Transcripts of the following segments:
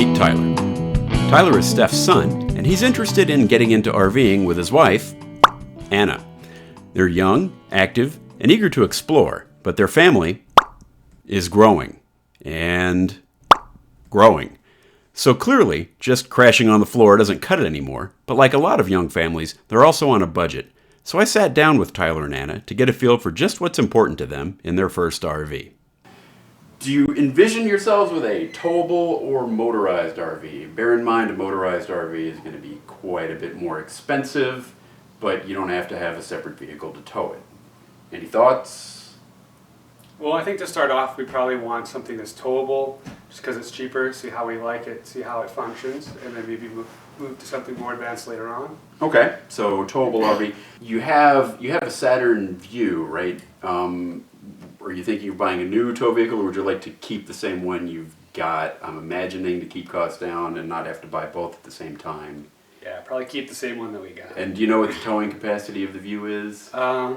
Meet Tyler. Tyler is Stef's son, and he's interested in getting into RVing with his wife, Anna. They're young, active, and eager to explore, but their family is growing. And growing. So clearly, just crashing on the floor doesn't cut it anymore, but like a lot of young families, they're also on a budget. So I sat down with Tyler and Anna to get a feel for just what's important to them in their first RV. Do you envision yourselves with a towable or motorized RV? Bear in mind, a motorized RV is going to be quite a bit more expensive, but you don't have to have a separate vehicle to tow it. Any thoughts? Well, I think to start off, we probably want something that's towable, just because it's cheaper, see how we like it, see how it functions, and then maybe move to something more advanced later on. Okay, so towable RV. You have a Saturn Vue, right? Are you thinking of buying a new tow vehicle, or would you like to keep the same one you've got? I'm imagining to keep costs down and not have to buy both at the same time. Yeah, probably keep the same one that we got. And do you know what the towing capacity of the Vue is? I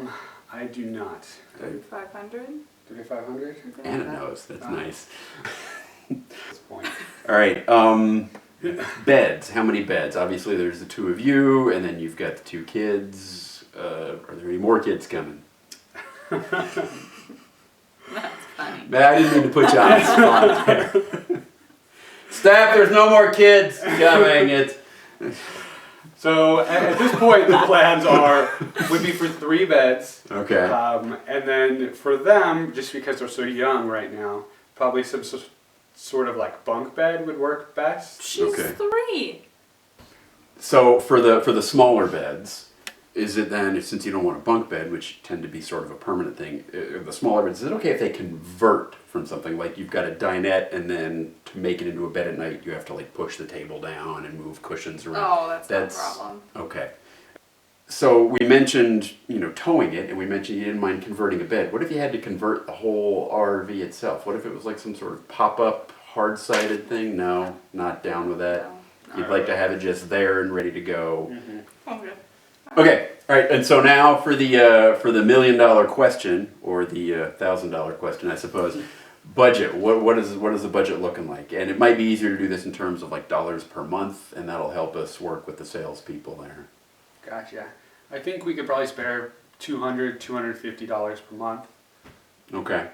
do not. 3,500? 3,500? Anna knows. That's nice. This point. All right. Beds. How many beds? Obviously, there's the two of you, and then you've got the two kids. Are there any more kids coming? That's funny. I didn't mean to put you on the spot there. Stef, there's no more kids coming. So at this point, the plans would be for 3 beds. Okay. And then for them, just because they're so young right now, probably some sort of like bunk bed would work best. She's 3. So for the smaller beds, is it then, since you don't want a bunk bed, which tend to be sort of a permanent thing, the smaller beds, is it okay if they convert from something like you've got a dinette and then to make it into a bed at night you have to like push the table down and move cushions around? Oh, that's no problem. Okay. So we mentioned, towing it, and we mentioned you didn't mind converting a bed. What if you had to convert the whole RV itself? What if it was like some sort of pop-up, hard-sided thing? No, not down with that. No. You'd like to have it just there and ready to go. Mm-hmm. Okay. Okay, all right, and so now for the $1 million question, or the $1,000 question, I suppose. Budget. What is the budget looking like? And it might be easier to do this in terms of like dollars per month, and that'll help us work with the salespeople there. Gotcha. I think we could probably spare $200, $250 per month. Okay.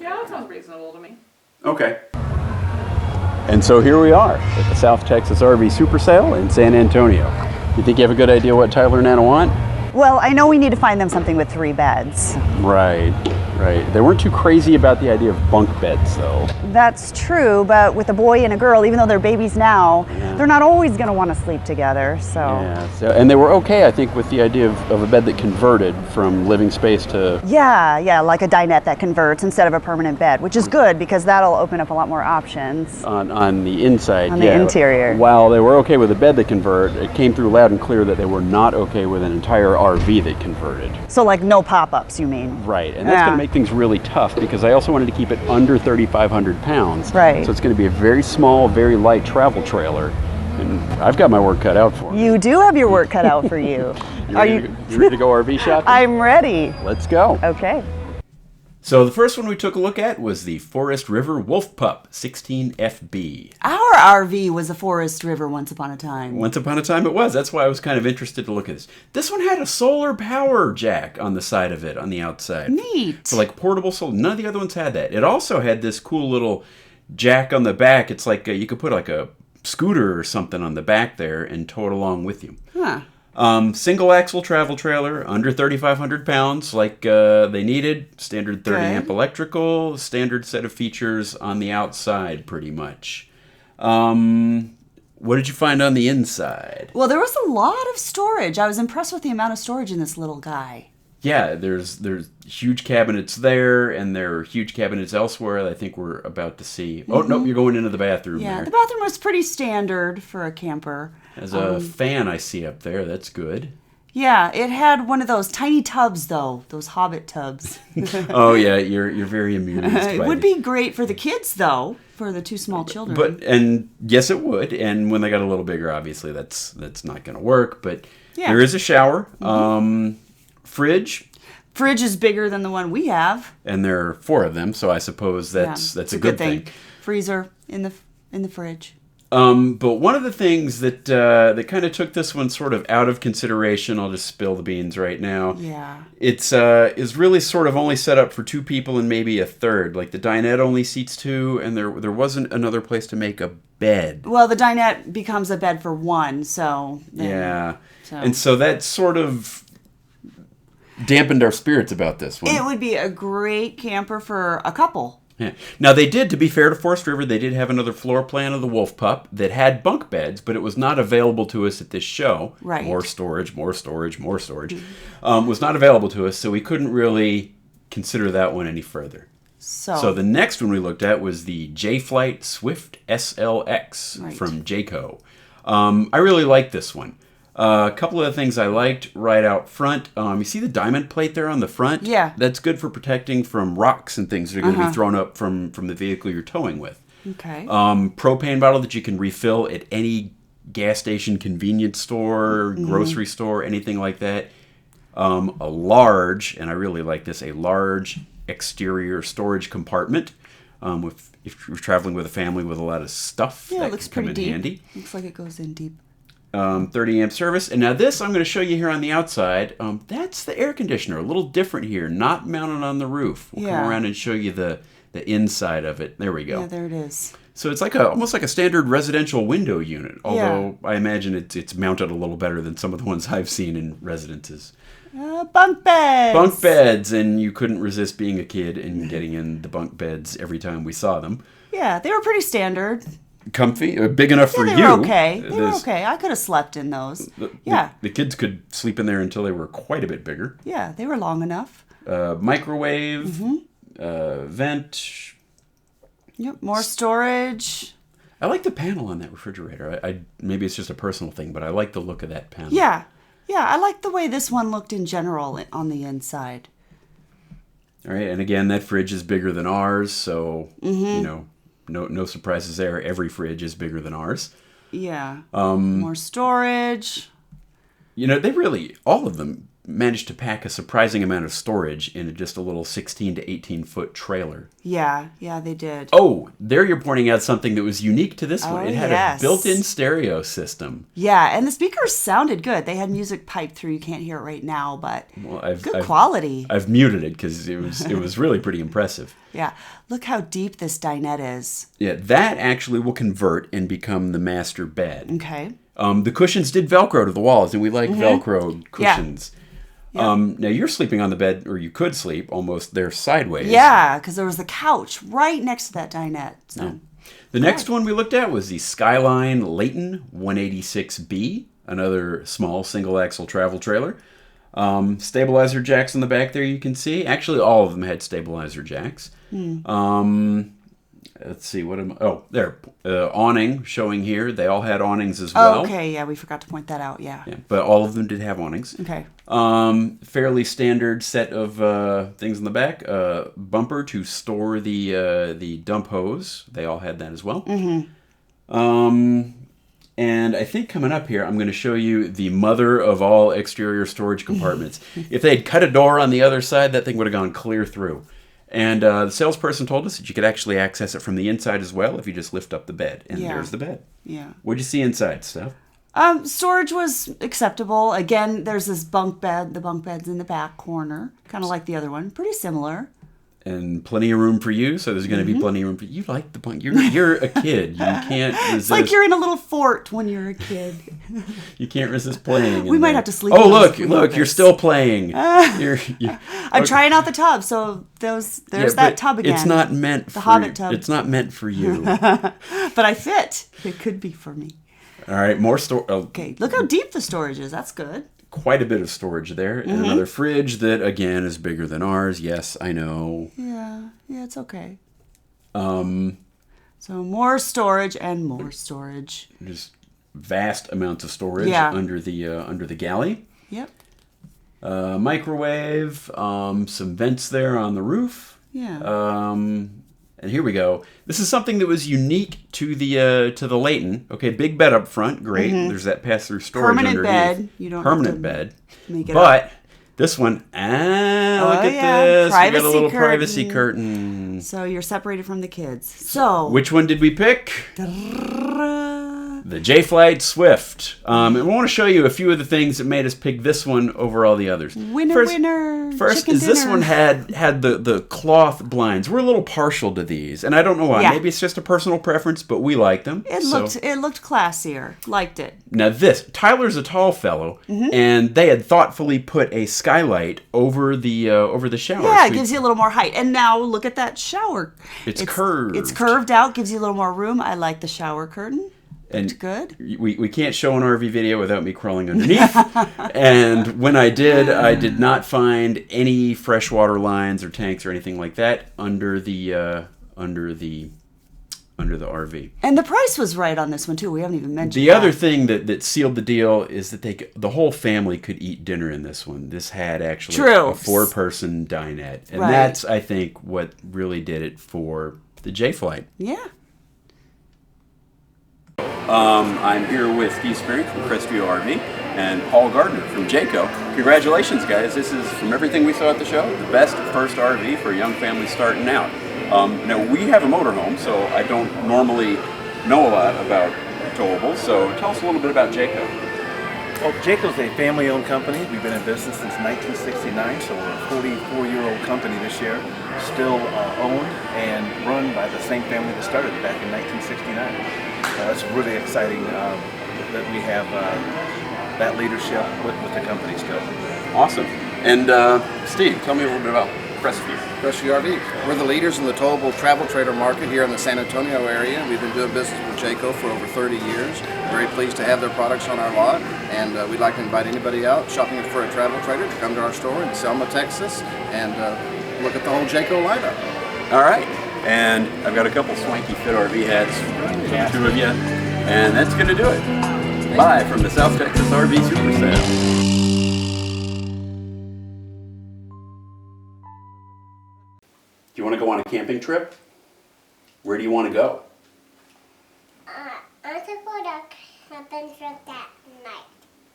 Yeah, that sounds reasonable to me. Okay. And so here we are at the South Texas RV Supersale in San Antonio. You think you have a good idea what Tyler and Anna want? Well, I know we need to find them something with 3 beds. Right. They weren't too crazy about the idea of bunk beds, though. That's true, but with a boy and a girl, even though they're babies now, they're not always going to want to sleep together, so... Yeah, and they were okay, I think, with the idea of a bed that converted from living space to... Yeah, like a dinette that converts instead of a permanent bed, which is good because that'll open up a lot more options. On the inside, the interior. While they were okay with a bed that convert, it came through loud and clear that they were not okay with an entire RV that converted. So like no pop-ups, you mean? Right, and that's going to make things really tough because I also wanted to keep it under 3,500 pounds. Right. So it's going to be a very small, very light travel trailer. And I've got my work cut out for me. You do have your work cut out for you. You ready to go RV shopping? I'm ready. Let's go. Okay. So the first one we took a look at was the Forest River Wolf Pup 16FB. Our RV was a Forest River once upon a time. Once upon a time it was. That's why I was kind of interested to look at this. This one had a solar power jack on the side of it, on the outside. Neat. So like portable solar. None of the other ones had that. It also had this cool little jack on the back. It's like you could put like a scooter or something on the back there and tow it along with you. Huh. Single axle travel trailer, under 3,500 pounds, like they needed. Standard 30 amp electrical, standard set of features on the outside, pretty much. What did you find on the inside? Well, there was a lot of storage. I was impressed with the amount of storage in this little guy. Yeah, there's huge cabinets there, and there are huge cabinets elsewhere that I think we're about to see. Oh, nope, you're going into the bathroom there. The bathroom was pretty standard for a camper. There's a fan I see up there. That's good. Yeah, it had one of those tiny tubs, though. Those Hobbit tubs. Oh, yeah, you're very amused by it would be great for the kids, though, for the 2 small children. And yes, it would. And when they got a little bigger, obviously, that's not going to work. But there is a shower. Fridge. Fridge is bigger than the one we have. And there are 4 of them, so I suppose that's a good thing. Freezer in the in the fridge. But one of the things that that kind of took this one sort of out of consideration, I'll just spill the beans right now. Yeah. It's is really sort of only set up for 2 people and maybe a third. Like the dinette only seats 2, and there wasn't another place to make a bed. Well, the dinette becomes a bed for 1, so... Yeah. And so that sort of dampened our spirits about this one. It would be a great camper for a couple. Yeah. Now, they did, to be fair to Forest River, they did have another floor plan of the Wolf Pup that had bunk beds, but it was not available to us at this show. Right. More storage. Was not available to us, so we couldn't really consider that one any further. So the next one we looked at was the Jayflight Swift SLX from Jayco. I really like this one. A couple of the things I liked right out front. You see the diamond plate there on the front? Yeah. That's good for protecting from rocks and things that are going to be thrown up from the vehicle you're towing with. Okay. Propane bottle that you can refill at any gas station, convenience store, grocery store, anything like that. A large, and I really like this, a large exterior storage compartment. If you're traveling with a family with a lot of stuff, Yeah, that it looks could come pretty in deep. handy. Looks like it goes in deep. 30 amp service. And now this I'm going to show you here on the outside. That's the air conditioner. A little different here. Not mounted on the roof. We'll come around and show you the inside of it. There we go. Yeah, there it is. So it's like almost like a standard residential window unit. Although I imagine it's mounted a little better than some of the ones I've seen in residences. Bunk beds. Bunk beds. And you couldn't resist being a kid and getting in the bunk beds every time we saw them. Yeah, they were pretty standard. Comfy, big enough for They you. were okay. They were okay. I could have slept in those. The kids could sleep in there until they were quite a bit bigger. Yeah, they were long enough. Microwave, vent. Yep, more storage. I like the panel on that refrigerator. I maybe it's just a personal thing, but I like the look of that panel. Yeah, I like the way this one looked in general on the inside. All right, and again, that fridge is bigger than ours, so you know. No surprises there. Every fridge is bigger than ours. Yeah. More storage. You know, they really, all of them managed to pack a surprising amount of storage in just a little 16 to 18 foot trailer. Yeah, they did. Oh, there you're pointing out something that was unique to this one. It had a built-in stereo system. Yeah, and the speakers sounded good. They had music piped through. You can't hear it right now, but good quality. I've muted it because it was really pretty impressive. Yeah, look how deep this dinette is. Yeah, that actually will convert and become the master bed. Okay. The cushions did Velcro to the walls, and we like Velcro cushions. Yeah. Now you're sleeping on the bed, or you could sleep almost there sideways. Yeah, because there was the couch right next to that dinette. So. Yeah. The next one we looked at was the Skyline Layton 186B, another small single-axle travel trailer. Stabilizer jacks in the back there you can see. Actually, all of them had stabilizer jacks. Let's see, there. Awning showing here. They all had awnings as well. Oh, okay, yeah, we forgot to point that out, yeah. But all of them did have awnings. Okay. Fairly standard set of things in the back. Bumper to store the dump hose. They all had that as well. And I think coming up here, I'm going to show you the mother of all exterior storage compartments. If they had cut a door on the other side, that thing would have gone clear through. And the salesperson told us that you could actually access it from the inside as well if you just lift up the bed. And there's the bed. Yeah. What'd you see inside, Steph? Storage was acceptable. Again, there's this bunk bed. The bunk bed's in the back corner, kind of like the other one. Pretty similar. And plenty of room for you, so there's going to be plenty of room for you. You like the bunk. You're a kid. You can't resist. It's like you're in a little fort when you're a kid. You can't resist playing. We might have to sleep. Oh, look, you're still playing. I'm trying out the tub, so there's that tub again. It's not meant the Hobbit tub. It's not meant for you. But I fit. It could be for me. All right, more storage. Okay, look how deep the storage is. That's good. Quite a bit of storage there. And another fridge that, again, is bigger than ours. Yes, I know. Yeah, it's okay. So more storage and more storage. Just vast amounts of storage under the galley. Yep. Microwave, some vents there on the roof. Yeah. And here we go. This is something that was unique to the Layton. Okay, big bed up front, great. There's that pass-through storage permanent underneath. bed. You don't permanent have to bed. Make it but up. This one, look at yeah. this. We got Privacy a little curtain. privacy curtain. So you're separated from the kids. So Which one did we pick? The Jayflight Swift. And we want to show you a few of the things that made us pick this one over all the others. Winner. First Chicken is this dinner. one had the cloth blinds. We're a little partial to these, and I don't know why. Yeah. Maybe it's just a personal preference, but we like them. It looked classier. Liked it. Now Tyler's a tall fellow, and they had thoughtfully put a skylight over the shower. Yeah, it So gives you a little more height. And now look at that shower. It's curved. It's curved out, gives you a little more room. I like the shower curtain. And good. We can't show an RV video without me crawling underneath. And when I did not find any freshwater lines or tanks or anything like that under the RV. And the price was right on this one too. We haven't even mentioned The other thing that sealed the deal is that the whole family could eat dinner in this one. This had actually a 4-person dinette. And that's, I think, what really did it for the Jayflight. Yeah. I'm here with Steve Spearing from Crestview RV and Paul Gardner from Jayco. Congratulations, guys. This is, from everything we saw at the show, the best first RV for a young family starting out. Now, we have a motorhome, so I don't normally know a lot about towables, so tell us a little bit about Jayco. Well, Jayco's a family-owned company. We've been in business since 1969, so we're a 44-year-old company this year, still owned and run by the same family that started back in 1969. It's really exciting that we have that leadership with the company still. Awesome. And Steve, tell me a little bit about Crestview. Crestview RV. We're the leaders in the towable travel trailer market here in the San Antonio area. We've been doing business with Jayco for over 30 years. Very pleased to have their products on our lot, and we'd like to invite anybody out shopping for a travel trailer to come to our store in Selma, Texas, and look at the whole Jayco lineup. All right. And I've got a couple swanky fit RV hats for the two of you, and that's going to do it. Bye from the South Texas RV Supersale. Do you want to go on a camping trip? Where do you want to go? I want to go to camping trip at night.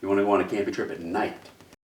You want to go on a camping trip at night?